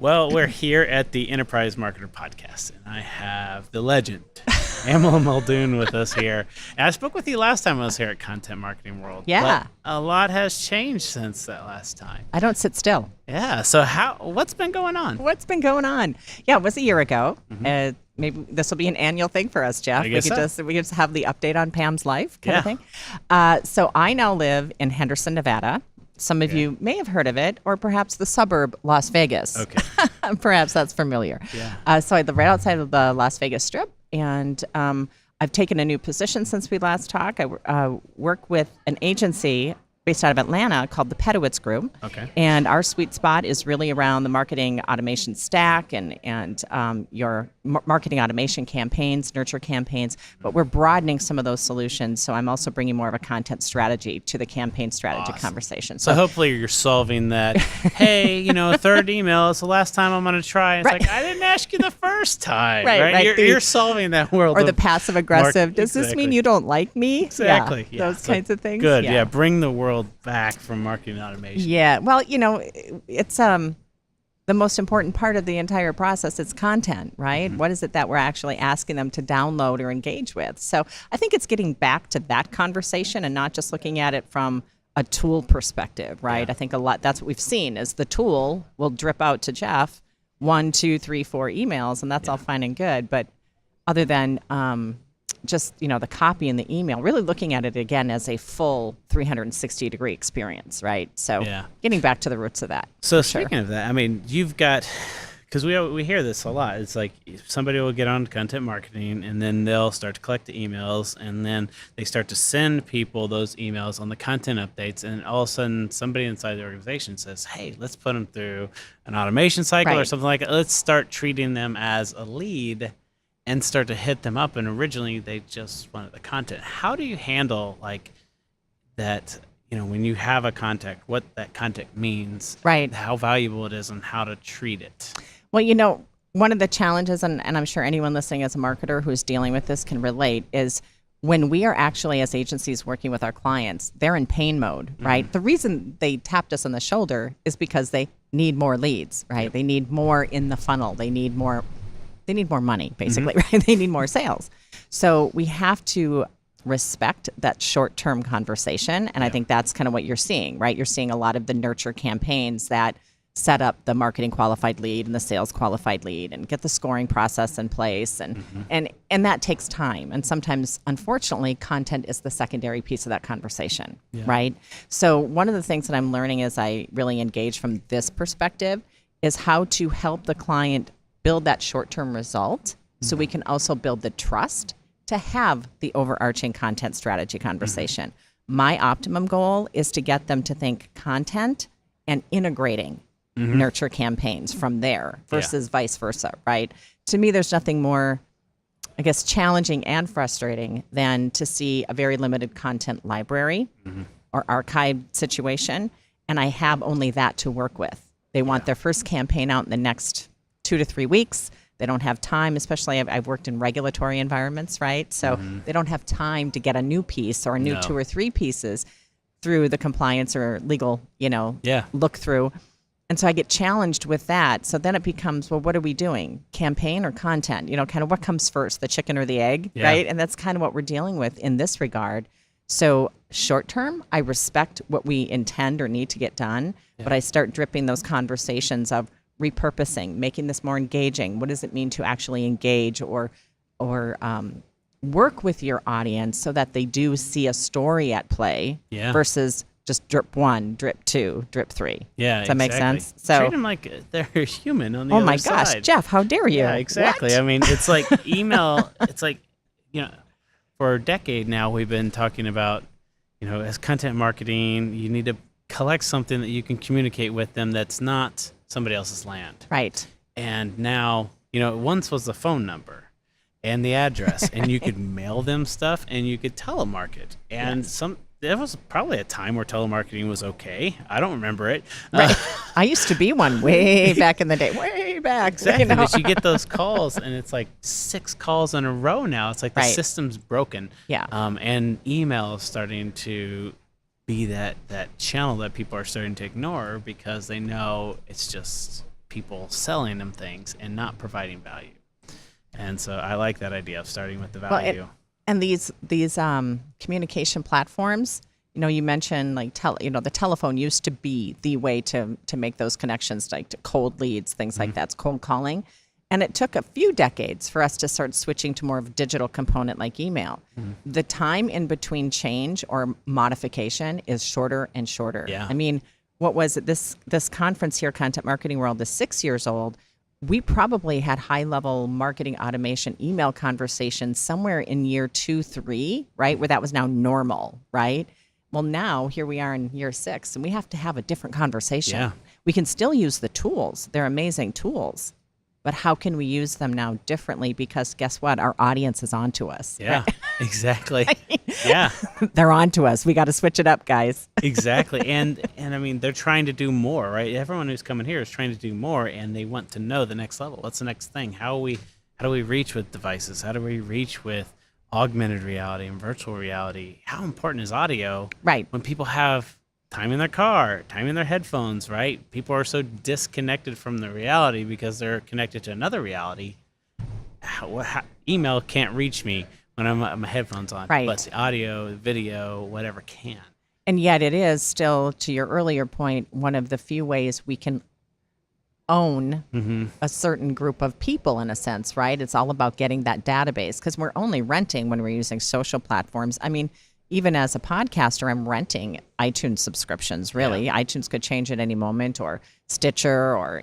Well, we're here at the Enterprise Marketer Podcast, and I have the legend, Pamela Muldoon, with us here. And I spoke with you last time I was here at Content Marketing World. Yeah. But a lot has changed since that last time. I don't sit still. Yeah. So what's been going on? What's been going on? Yeah, it was a year ago. Maybe this will be an annual thing for us, Jeff. I guess we could just have the update on Pam's life kind of thing. So I now live in Henderson, Nevada. Some of you may have heard of it, or perhaps the suburb Las Vegas. Okay. Perhaps that's familiar. Yeah. So I live right outside of the Las Vegas Strip, and I've taken a new position since we last talked. I work with an agency based out of Atlanta called the Tbhq Group. Okay. And our sweet spot is really around the marketing automation stack and your marketing automation campaigns, nurture campaigns. But we're broadening some of those solutions. So I'm also bringing more of a content strategy to the campaign strategy conversation. So hopefully you're solving that, hey, third email, it's the last time I'm going to try. It's like, I didn't ask you the first time. Right. You're solving that world. Or the passive aggressive. Does this mean you don't like me? Exactly. Yeah, those kinds of things. Good. Yeah. Bring the world back from marketing automation. Yeah. Well, it's the most important part of the entire process. It's content, right? What is it that we're actually asking them to download or engage with? So I think it's getting back to that conversation and not just looking at it from a tool perspective, right? I think that's what we've seen is the tool will drip out to Jeff 1, 2, 3, 4 emails, and that's all fine and good. But other than just the copy in the email, really looking at it again as a full 360-degree experience, right? So getting back to the roots of that. So speaking of that, I mean, you've got, because we hear this a lot. It's like somebody will get on content marketing and then they'll start to collect the emails and then they start to send people those emails on the content updates, and all of a sudden somebody inside the organization says, hey, let's put them through an automation cycle or something like that. Let's start treating them as a lead and start to hit them up. And originally they just wanted the content. How do you handle like that, when you have a contact, what that content means, right? How valuable it is and how to treat it? Well, one of the challenges, and I'm sure anyone listening as a marketer who's dealing with this can relate, is when we are actually as agencies working with our clients, they're in pain mode, right? The reason they tapped us on the shoulder is because they need more leads, right? They need more in the funnel. They need more money, basically, right? They need more sales. So we have to respect that short-term conversation. And I think that's kind of what you're seeing, right? You're seeing a lot of the nurture campaigns that set up the marketing qualified lead and the sales qualified lead and get the scoring process in place. And that takes time. And sometimes, unfortunately, content is the secondary piece of that conversation, right? So one of the things that I'm learning as I really engage from this perspective is how to help the client build that short-term result so we can also build the trust to have the overarching content strategy conversation. My optimum goal is to get them to think content and integrating nurture campaigns from there versus vice versa, right? To me, there's nothing more, I guess, challenging and frustrating than to see a very limited content library or archive situation, and I have only that to work with. They want their first campaign out in the next 2 to 3 weeks. They don't have time, especially I've worked in regulatory environments, right? So they don't have time to get a new piece or a new 2 or 3 pieces through the compliance or legal, look through. And so I get challenged with that. So then it becomes, well, what are we doing? Campaign or content? Kind of what comes first, the chicken or the egg, right? And that's kind of what we're dealing with in this regard. So short term, I respect what we intend or need to get done, but I start dripping those conversations of repurposing, making this more engaging. What does it mean to actually engage or work with your audience so that they do see a story at play versus just drip 1, drip 2, drip 3. Yeah, does that make sense? So treat them like they're human on the other side. Oh my gosh, Jeff, how dare you? Yeah, exactly. What? I mean, it's like email. It's like, for a decade now we've been talking about, as content marketing, you need to collect something that you can communicate with them that's not somebody else's land. Right. And now, once was the phone number and the address, and you could mail them stuff and you could telemarket. And there was probably a time where telemarketing was okay. I don't remember it. Right. I used to be one way back in the day, way back. Exactly. But you get those calls, and it's like 6 calls in a row now. It's like the system's broken. Yeah. And email is starting to be that channel that people are starting to ignore because they know it's just people selling them things and not providing value. And so I like that idea of starting with the value. And these communication platforms, you mentioned like the telephone used to be the way to make those connections, like to cold leads, things like that's cold calling. And it took a few decades for us to start switching to more of a digital component like email. The time in between change or modification is shorter and shorter. Yeah. I mean, what was it? This conference here, Content Marketing World, is 6 years old. We probably had high-level marketing automation email conversations somewhere in year 2, 3, right? Where that was now normal, right? Well, now here we are in year 6, and we have to have a different conversation. Yeah. We can still use the tools. They're amazing tools. But how can we use them now differently? Because guess what? Our audience is on to us. Yeah, right? exactly. Yeah. They're on to us. We got to switch it up, guys. Exactly. And I mean, they're trying to do more, right? Everyone who's coming here is trying to do more, and they want to know the next level. What's the next thing? How do we reach with devices? How do we reach with augmented reality and virtual reality? How important is audio? Right. When people have time in their car, time in their headphones, right? People are so disconnected from the reality because they're connected to another reality. Email can't reach me when my headphones on, right. But the audio, video, whatever can. And yet it is still, to your earlier point, one of the few ways we can own a certain group of people in a sense, right? It's all about getting that database because we're only renting when we're using social platforms. I mean, even as a podcaster, I'm renting iTunes subscriptions, really. Yeah. iTunes could change at any moment, or Stitcher, or,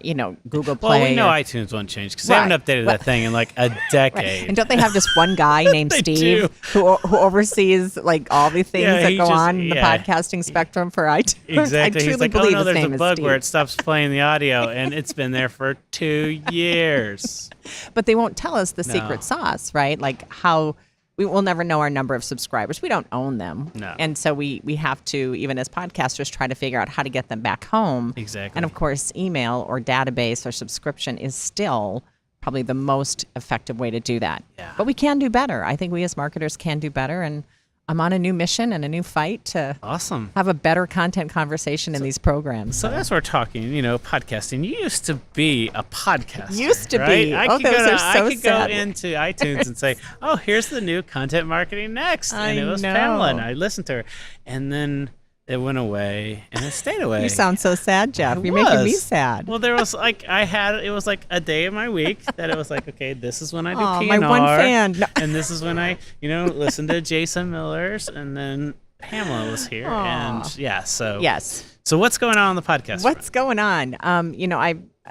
Google Play. Well, we know iTunes won't change because they haven't updated that thing in like a decade. Right. And don't they have just one guy named Steve who oversees like all the things that go on in the podcasting spectrum for iTunes? Exactly. I truly He's like, believe there's a bug Steve. where it stops playing the audio, and it's been there for 2 years. But they won't tell us the secret sauce, right? Like how... We will never know our number of subscribers. We don't own them. No. And so we have to, even as podcasters, try to figure out how to get them back home. Exactly. And of course, email or database or subscription is still probably the most effective way to do that. Yeah. But we can do better. I think we as marketers can do better. And I'm on a new mission and a new fight to have a better content conversation in these programs. So as we're talking, podcasting, you used to be a podcaster. Used to right? be. I those are so I could sad. go into iTunes and say, oh, here's the new Content Marketing Next. And it was Pamela, and I listened to her. And then it went away, and it stayed away. You sound so sad, Jeff. You're making me sad. Well, there was like, it was like a day of my week that it was like, okay, this is when I do P&R. My one fan. No. And this is when I, listen to Jason Miller's, and then Pamela was here. And so. Yes. So what's going on the podcast? What's going on?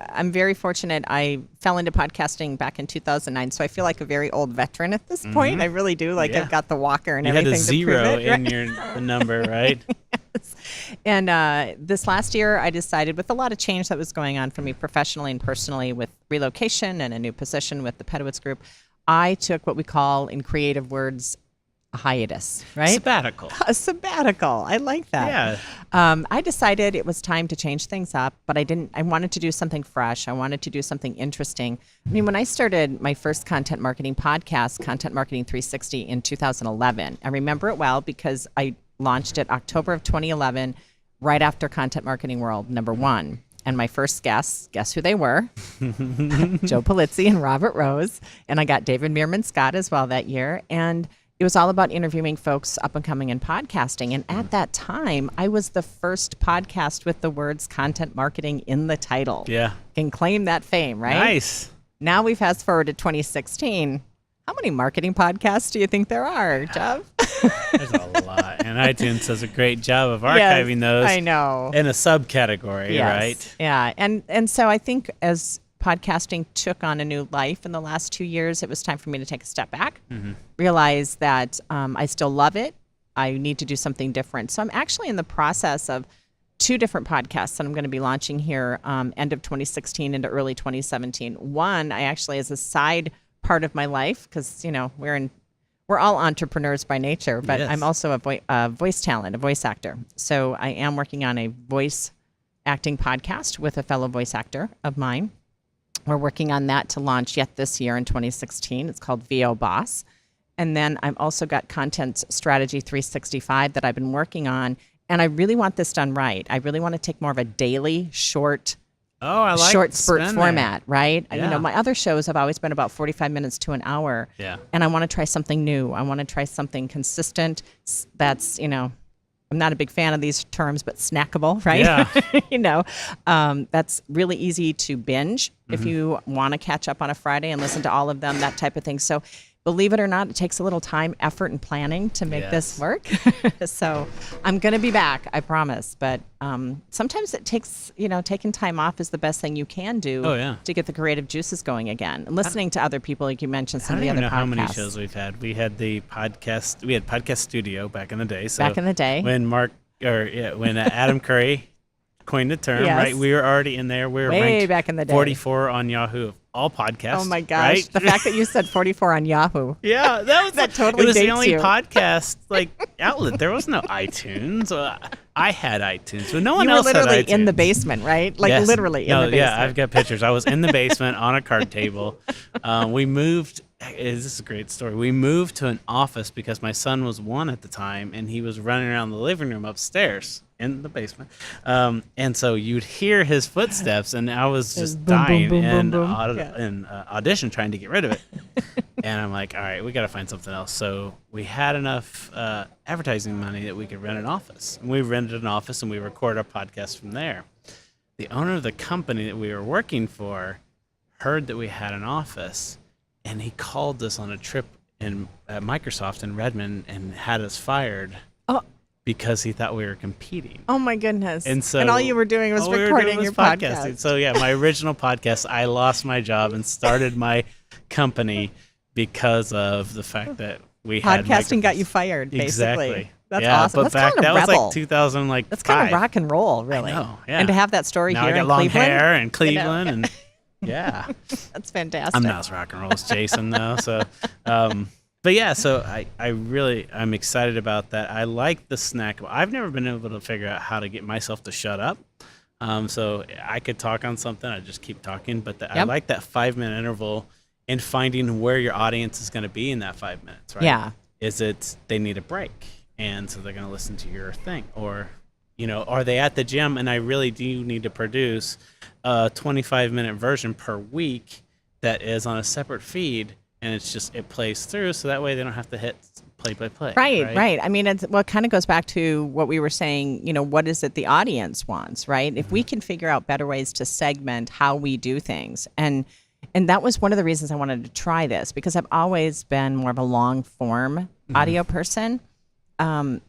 I'm very fortunate. I fell into podcasting back in 2009, so I feel like a very old veteran at this point. I really do. Like I've got the walker and everything. You had a zero to prove it, in the number, right? Yes. And this last year, I decided, with a lot of change that was going on for me professionally and personally, with relocation and a new position with the Pedowitz Group, I took what we call, in creative words, a hiatus, right? Sabbatical. A sabbatical. I like that. Yeah. I decided it was time to change things up, but I wanted to do something fresh. I wanted to do something interesting. I mean, when I started my first content marketing podcast, Content Marketing 360, in 2011, I remember it well because I launched it October of 2011, right after Content Marketing World #1. And my first guests, guess who they were? Joe Polizzi and Robert Rose. And I got David Meerman Scott as well that year. And it was all about interviewing folks up and coming in podcasting. And at that time, I was the first podcast with the words content marketing in the title. Yeah. Can claim that fame, right? Nice. Now we fast forward to 2016. How many marketing podcasts do you think there are, Jeff? There's a lot. And iTunes does a great job of archiving those. I know. In a subcategory, right? Yeah. And so I think as podcasting took on a new life in the last 2 years, it was time for me to take a step back, realize that I still love it. I need to do something different. So I'm actually in the process of 2 different podcasts that I'm going to be launching here end of 2016 into early 2017. One, I actually, as a side part of my life, because, we're all entrepreneurs by nature, but I'm also a voice talent, a voice actor. So I am working on a voice acting podcast with a fellow voice actor of mine. We're working on that to launch yet this year in 2016. It's called VO Boss. And then I've also got Content Strategy 365 that I've been working on. And I really want this done right. I really want to take more of a daily, short Oh, I like short spurt spin format, right? Yeah. You know, my other shows have always been about 45 minutes to an hour. Yeah. And I want to try something new. I want to try something consistent that's, you know, I'm not a big fan of these terms, but snackable, right? Yeah. You know, that's really easy to binge if you want to catch up on a Friday and listen to all of them, that type of thing. So believe it or not, it takes a little time, effort, and planning to make this work. So I'm going to be back, I promise. But sometimes it takes, you know, taking time off is the best thing you can do to get the creative juices going again. And listening to other people, like you mentioned, some of the other podcasts. I don't even know how many shows we've had. We had the podcast. We had Podcast Studio back in the day. So back in the day, when when Adam Curry coined the term, right? We were already in there. We were way ranked back in the day, 44 on Yahoo of all podcasts. Oh my gosh! Right? The fact that you said 44 on Yahoo. Yeah, that was that totally It was dates the only you. podcast outlet. There was no iTunes. I had iTunes, but no one You were else had literally iTunes. in the basement, right? Like Yes. literally in the basement. Yeah, I've got pictures. I was in the basement on a card table. We moved. This is a great story. We moved to an office because my son was 1 at the time, and he was running around the living room upstairs in the basement. And so you'd hear his footsteps, and I was just boom, boom, dying boom, in boom, boom. audition trying to get rid of it. And I'm like, all right, we got to find something else. So we had enough advertising money that we could rent an office. And we rented an office, and we recorded our podcast from there. The owner of the company that we were working for heard that we had an office, and he called us on a trip at Microsoft in Redmond and had us fired because he thought we were competing. Oh my goodness! And all you were doing was recording your podcast. So yeah, my original podcast, I lost my job and started my company because of the fact that we had podcasting got you fired. Basically, exactly. That's awesome. But That's kind of was rebel. like 2000, That's kind of rock and roll, really. I know, yeah. And to have that story now here I got in long Cleveland, hair in Cleveland, and yeah. That's fantastic. I'm not as rock and roll as Jason though. So, but yeah, so I'm excited about that. I like the snack. I've never been able to figure out how to get myself to shut up. So I could talk on something. I just keep talking, but I like that 5-minute interval and finding where your audience is going to be in that 5 minutes, right? Yeah. Is it they need a break, and so they're going to listen to your thing, or are they at the gym and I really do need to produce a 25-minute version per week that is on a separate feed, and it plays through, so that way they don't have to hit play. Right. I mean, it kind of goes back to what we were saying, what is it the audience wants, right? If we can figure out better ways to segment how we do things. And that was one of the reasons I wanted to try this, because I've always been more of a long form audio person. And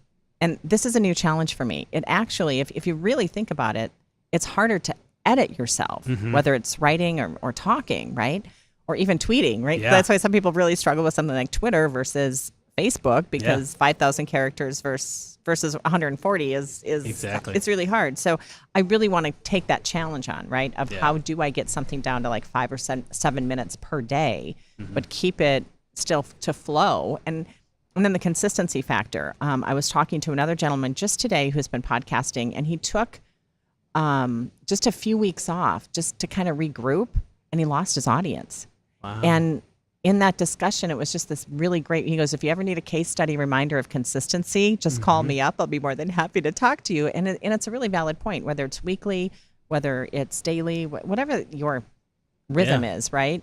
this is a new challenge for me. It actually, if you really think about it, it's harder to edit yourself, whether it's writing or talking, right? Or even tweeting, right? Yeah. That's why some people really struggle with something like Twitter versus Facebook, because 5,000 characters versus 140 is exactly. It's really hard. So I really want to take that challenge on, right? Of how do I get something down to like 5 or 7 minutes per day, but keep it still to flow. And then the consistency factor. I was talking to another gentleman just today who's been podcasting, and he took just a few weeks off just to kind of regroup, and he lost his audience. Wow. And in that discussion, it was just this really great, he goes, if you ever need a case study reminder of consistency, just call me up. I'll be more than happy to talk to you. And it's a really valid point, whether it's weekly, whether it's daily, whatever your rhythm is, right?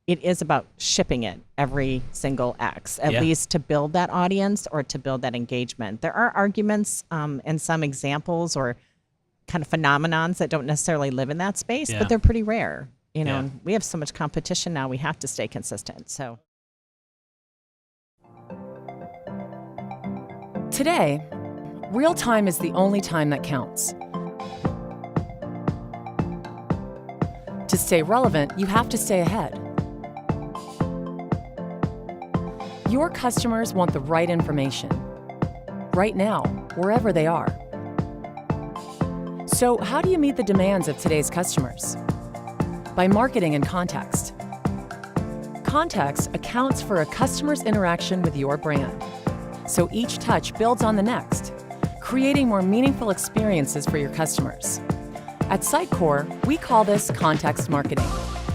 It is about shipping it every single X, at least to build that audience or to build that engagement. There are arguments and some examples or kind of phenomenons that don't necessarily live in that space, but they're pretty rare. And we have so much competition now, we have to stay consistent. So today, real time is the only time that counts. To stay relevant, you have to stay ahead. Your customers want the right information, right now, wherever they are. So how do you meet the demands of today's customers? By marketing in context. Context accounts for a customer's interaction with your brand. So each touch builds on the next, creating more meaningful experiences for your customers. At Sitecore, we call this context marketing.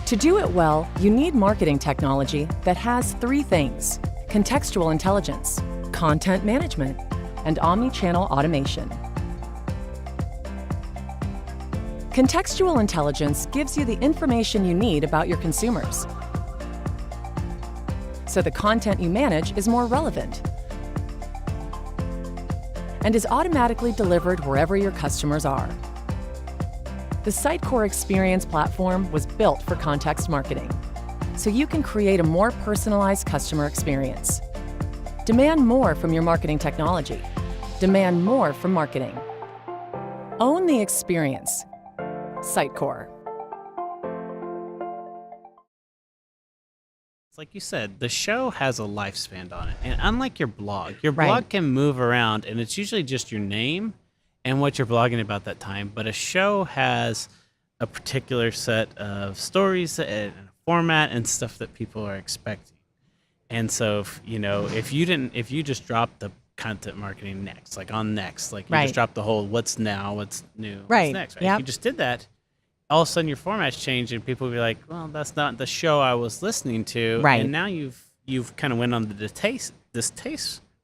To do it well, you need marketing technology that has 3 things: contextual intelligence, content management, and omni-channel automation. Contextual intelligence gives you the information you need about your consumers, so the content you manage is more relevant and is automatically delivered wherever your customers are. The Sitecore Experience platform was built for context marketing, so you can create a more personalized customer experience. Demand more from your marketing technology. Demand more from marketing. Own the experience. Sitecore. Like you said, the show has a lifespan on it. And unlike your blog Right. can move around, and it's usually just your name and what you're blogging about that time. But a show has a particular set of stories and a format and stuff that people are expecting. And so, if you just dropped the content marketing next, like on next, like you Right. just dropped the whole what's now, what's new, Right. what's next, right? Yep. If you just did that, all of a sudden your format's changed and people will be like, well, that's not the show I was listening to. Right. And now you've kind of went on the distaste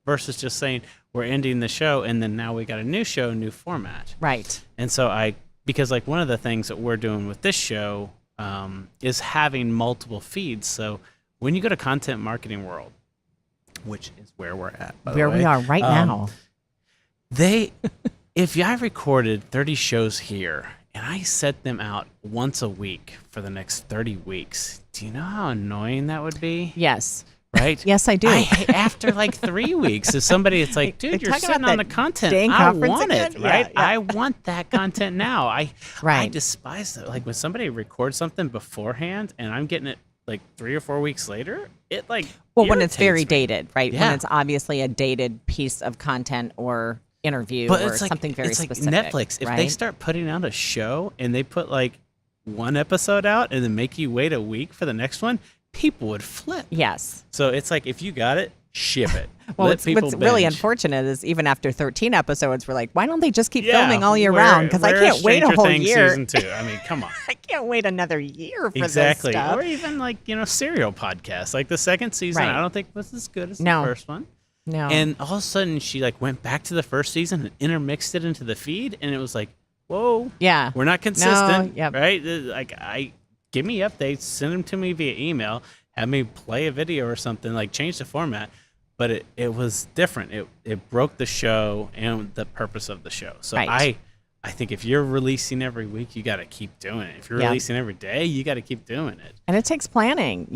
versus just saying we're ending the show and then now we got a new show, new format. Right. And so because like one of the things that we're doing with this show is having multiple feeds. So when you go to Content Marketing World, which is where we're at, by the Where way, we are right now. if I recorded 30 shows here and I set them out once a week for the next 30 weeks, do you know how annoying that would be? Yes. Right? Yes, I do. After like 3 weeks, if somebody, it's like, They're dude, you're talking sitting about on the that content. dang I conference want it, again? right? Yeah. I want that content now. I Right. despise that. Like when somebody records something beforehand and I'm getting it like 3 or 4 weeks later, it like Well, when it's very irritates me. dated, right? Yeah. When it's obviously a dated piece of content or interview But or it's like, something very it's like specific. Netflix. If right? they start putting out a show and they put like one episode out and then make you wait a week for the next one, people would flip. Yes. So it's like if you got it, ship it. Well, Let people what's really binge. unfortunate is even after 13 episodes, we're like, why don't they just keep Yeah, filming all year where- round? Because I where's can't wait a Stranger whole Things year. Season 2. I mean, come on. I can't wait another year for Exactly. this stuff. Or even like, serial podcasts. Like the second season, Right. I don't think was as good as No. the first one. No. And all of a sudden she like went back to the first season and intermixed it into the feed and it was like, whoa, yeah. we're not consistent, yep. right? Like give me updates, send them to me via email, have me play a video or something, like change the format. But it was different. It broke the show and the purpose of the show. So Right. I think if you're releasing every week, you got to keep doing it. If you're Yeah. releasing every day, you got to keep doing it. And it takes planning,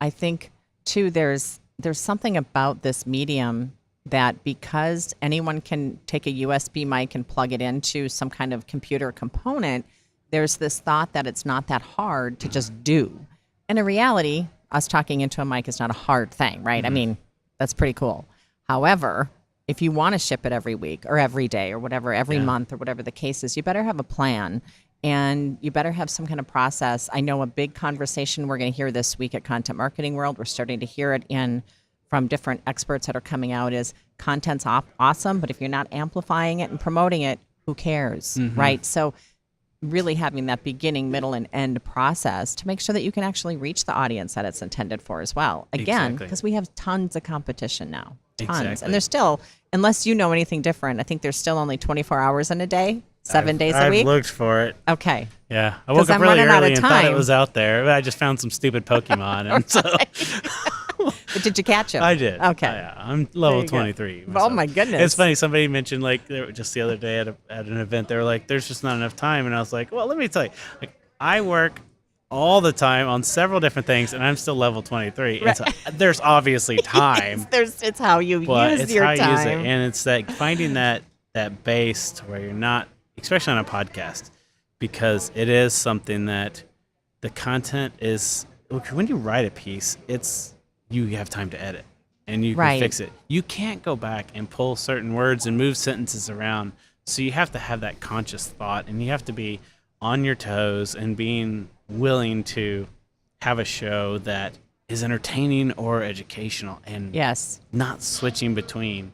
I think too there's something about this medium that because anyone can take a USB mic and plug it into some kind of computer component, there's this thought that it's not that hard to just do. And in reality, us talking into a mic is not a hard thing, right? I mean, that's pretty cool. However, if you want to ship it every week or every day or whatever, every Yeah. month or whatever the case is, you better have a plan and you better have some kind of process. I know a big conversation we're going to hear this week at Content Marketing World, we're starting to hear it from different experts that are coming out, is content's awesome, but if you're not amplifying it and promoting it, who cares, right? So really having that beginning, middle, and end process to make sure that you can actually reach the audience that it's intended for as well. Again, Exactly. because we have tons of competition now. Tons. Exactly. And there's still, unless you know anything different, I think there's still only 24 hours in a day, 7 days a week. I've looked for it. Okay. Yeah, I 'Cause woke up I'm really running out of early and thought it time. was out there. But I just found some stupid Pokemon, and so But did you catch him? I did. Okay. Yeah, I'm level you go. 23. Oh, myself. my goodness. It's funny. Somebody mentioned like just the other day at an event, they were like, "There's just not enough time," and I was like, "Well, let me tell you, like I work all the time on several different things, and I'm still level 23. Right. And so there's obviously time, It's how you but use it's your how time. you use it, and it's like finding that base to where you're not, especially on a podcast, because it is something that the content is. Look, when you write a piece, you have time to edit and you can Right. fix it. You can't go back and pull certain words and move sentences around. So you have to have that conscious thought, and you have to be on your toes and being willing to have a show that is entertaining or educational and Yes. not switching between.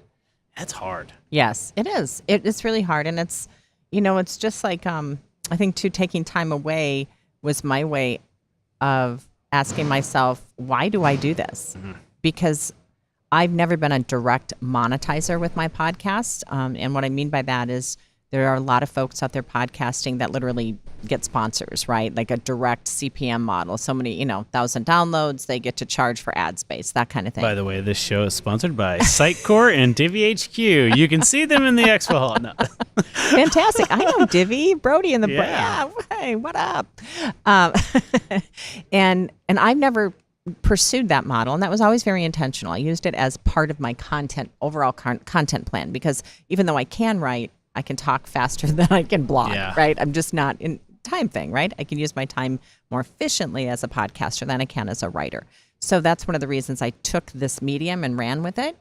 That's hard. Yes, it is. It's really hard. And it's, it's just like, I think too, taking time away was my way of asking myself, why do I do this? Because I've never been a direct monetizer with my podcast. And what I mean by that is There are a lot of folks out there podcasting that literally get sponsors, right? Like a direct CPM model. So many, 1,000 downloads, they get to charge for ad space, that kind of thing. By the way, this show is sponsored by Sitecore and Tbhq. You can see them in the expo hall. No. Fantastic. I know Divvy, Brody in the Yeah. Hey, what up? And I've never pursued that model, and that was always very intentional. I used it as part of my overall content plan, because even though I can write, I can talk faster than I can blog, right? I'm just not in time thing, right? I can use my time more efficiently as a podcaster than I can as a writer. So that's one of the reasons I took this medium and ran with it.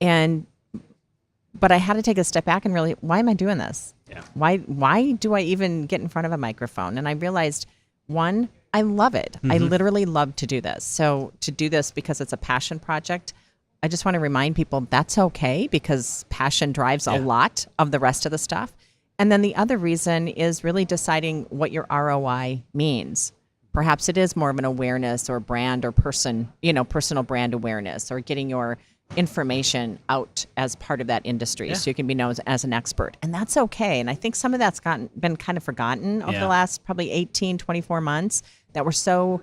But I had to take a step back and really, why am I doing this? Yeah. Why do I even get in front of a microphone? And I realized, one, I love it. I literally love to do this. So to do this because it's a passion project, I just want to remind people that's okay, because passion drives a lot of the rest of the stuff. And then the other reason is really deciding what your ROI means. Perhaps it is more of an awareness or brand or personal brand awareness, or getting your information out as part of that industry so you can be known as an expert. And that's okay. And I think some of that's been kind of forgotten over the last probably 18, 24 months, that we're so,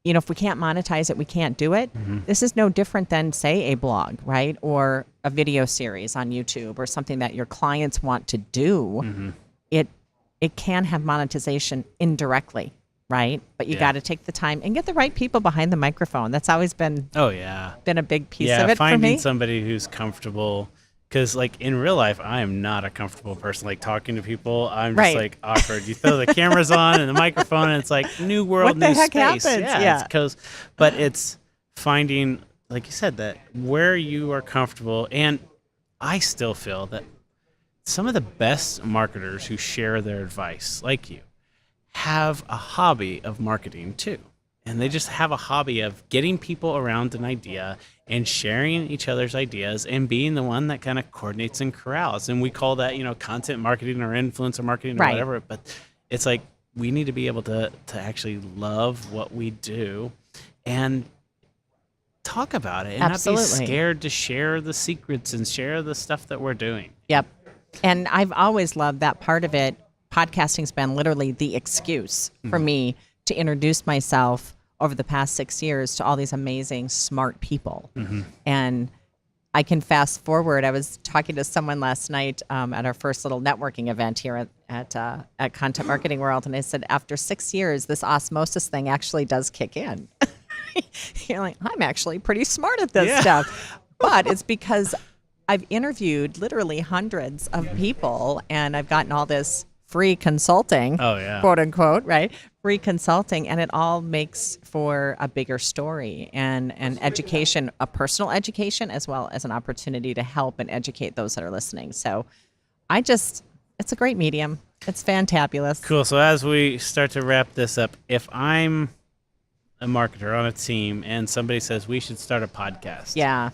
if we can't monetize it, we can't do it. This is no different than, say, a blog, right? Or a video series on YouTube, or something that your clients want to do. It can have monetization indirectly, right? But you got to take the time and get the right people behind the microphone. That's always been been a big piece of it for me. Finding somebody who's comfortable. Because, like, in real life, I am not a comfortable person. Like, talking to people, I'm just, like, awkward. You throw the cameras on and the microphone, and it's like new world, what the new heck space. Happens? But it's finding, like you said, that where you are comfortable. And I still feel that some of the best marketers who share their advice, like you, have a hobby of marketing, too. And they just have a hobby of getting people around an idea and sharing each other's ideas and being the one that kind of coordinates and corrals. And we call that, content marketing or influencer marketing or whatever. But it's like, we need to be able to actually love what we do and talk about it, and not be scared to share the secrets and share the stuff that we're doing. Yep. And I've always loved that part of it. Podcasting's been literally the excuse for me to introduce myself over the past 6 years to all these amazing, smart people. And I can fast forward. I was talking to someone last night at our first little networking event here at Content Marketing World, and I said, after 6 years, this osmosis thing actually does kick in. You're like, I'm actually pretty smart at this stuff. But it's because I've interviewed literally hundreds of people, and I've gotten all this free consulting, quote unquote, right? Free consulting, and it all makes for a bigger story and education, a personal education, as well as an opportunity to help and educate those that are listening. So it's a great medium. It's fantabulous. Cool. So as we start to wrap this up, if I'm a marketer on a team and somebody says we should start a podcast,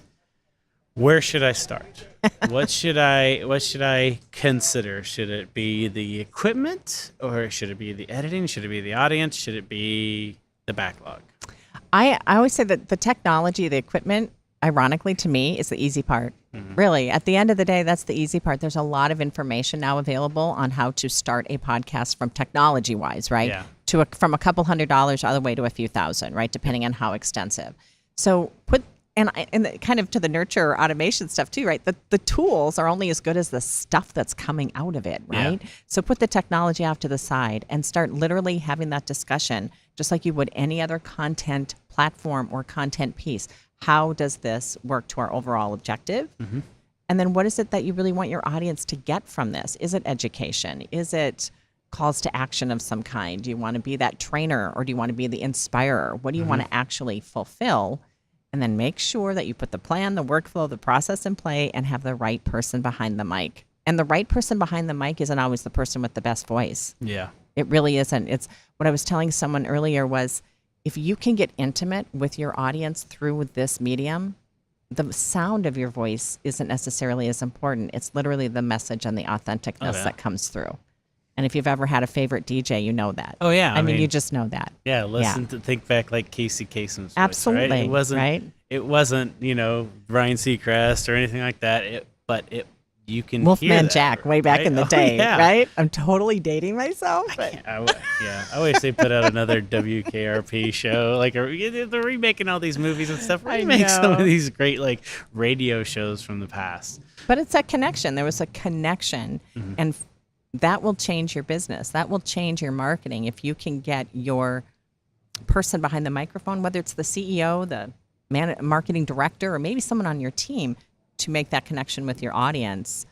where should I start? What should I consider? Should it be the equipment, or should it be the editing? Should it be the audience? Should it be the backlog? I always say that the technology, the equipment, ironically to me, is the easy part. Really, at the end of the day, that's the easy part. There's a lot of information now available on how to start a podcast from technology-wise, right? Yeah. From a couple $100 all the way to a few thousand, right? Depending on how extensive. So and kind of to the nurture automation stuff too, right? The tools are only as good as the stuff that's coming out of it, right? Yeah. So put the technology off to the side and start literally having that discussion, just like you would any other content platform or content piece. How does this work to our overall objective? And then what is it that you really want your audience to get from this? Is it education? Is it calls to action of some kind? Do you want to be that trainer, or do you want to be the inspirer? What do you want to actually fulfill? And then make sure that you put the plan, the workflow, the process in play, and have the right person behind the mic. And the right person behind the mic isn't always the person with the best voice. Yeah. It really isn't. It's what I was telling someone earlier was, if you can get intimate with your audience through this medium, the sound of your voice isn't necessarily as important. It's literally the message and the authenticness that comes through. And if you've ever had a favorite DJ, you know that. Oh, yeah. I mean, you just know that. Yeah, think back like Casey Kasem's voice, absolutely, right? It wasn't, Ryan Seacrest or anything like that. But it you can hear Wolfman that, Jack way back right? in the Oh, day, yeah. right? I'm totally dating myself. But I wish they put out another WKRP show. Like, they're remaking all these movies and stuff. I Remake some of know. these great like radio shows from the past. But it's that connection. There was a connection, and that will change your business. That will change your marketing if you can get your person behind the microphone, whether it's the CEO, the marketing director, or maybe someone on your team, to make that connection with your audience.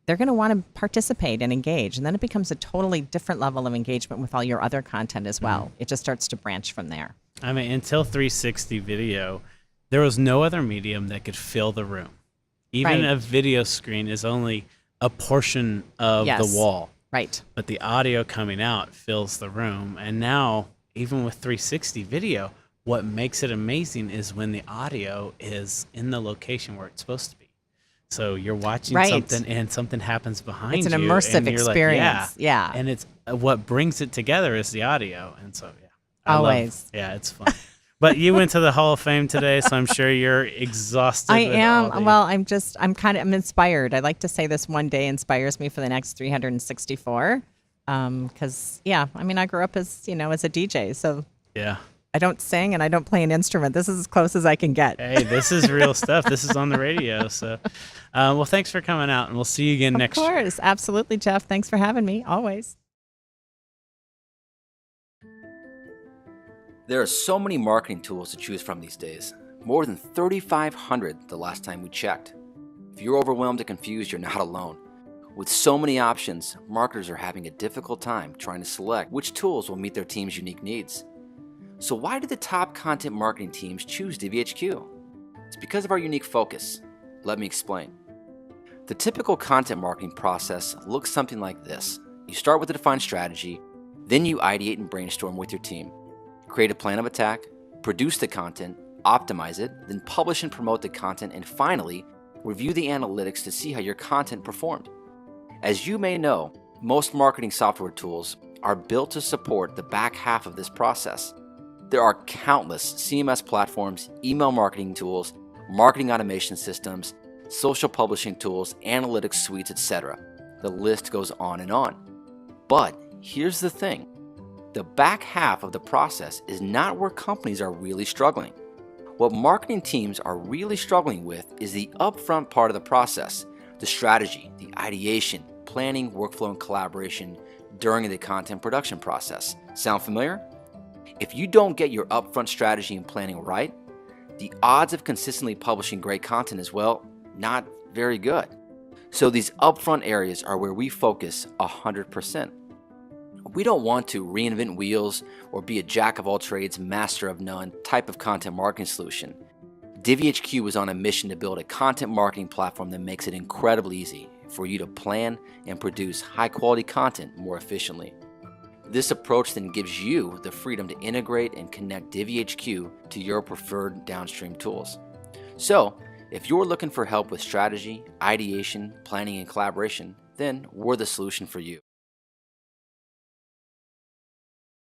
They're going to want to participate and engage, and then it becomes a totally different level of engagement with all your other content as well. It just starts to branch from there. I mean, until 360 video, there was no other medium that could fill the room. Even Right. a video screen is only a portion of Yes. the wall, Right. but the audio coming out fills the room. And now, even with 360 video, what makes it amazing is when the audio is in the location where it's supposed to be. So you're watching Right. something and something happens behind you. It's an immersive and you're like, experience. yeah. Yeah. And it's what brings it together is the audio. And so, yeah. Always. Yeah, it's fun. But you went to the Hall of Fame today, so I'm sure you're exhausted. I with am. all the- Well, I'm inspired. I like to say this one day inspires me for the next 364. Because, I grew up as a DJ. So Yeah. I don't sing and I don't play an instrument. This is as close as I can get. Hey, this is real stuff. This is on the radio. So, well, thanks for coming out, and we'll see you again next Of year. course. Absolutely, Jeff. Thanks for having me. Always. There are so many marketing tools to choose from these days. More than 3,500 the last time we checked. If you're overwhelmed and confused, you're not alone. With so many options, marketers are having a difficult time trying to select which tools will meet their team's unique needs. So why do the top content marketing teams choose Tbhq? It's because of our unique focus. Let me explain. The typical content marketing process looks something like this. You start with a defined strategy, then you ideate and brainstorm with your team. Create a plan of attack, produce the content, optimize it, then publish and promote the content, and finally, review the analytics to see how your content performed. As you may know, most marketing software tools are built to support the back half of this process. There are countless CMS platforms, email marketing tools, marketing automation systems, social publishing tools, analytics suites, etc. The list goes on and on. But here's the thing. The back half of the process is not where companies are really struggling. What marketing teams are really struggling with is the upfront part of the process, the strategy, the ideation, planning, workflow, and collaboration during the content production process. Sound familiar? If you don't get your upfront strategy and planning right, the odds of consistently publishing great content is, well, not very good. So these upfront areas are where we focus 100%. We don't want to reinvent wheels or be a jack of all trades, master of none type of content marketing solution. Tbhq was on a mission to build a content marketing platform that makes it incredibly easy for you to plan and produce high quality content more efficiently. This approach then gives you the freedom to integrate and connect Tbhq to your preferred downstream tools. So, if you're looking for help with strategy, ideation, planning, and collaboration, then we're the solution for you.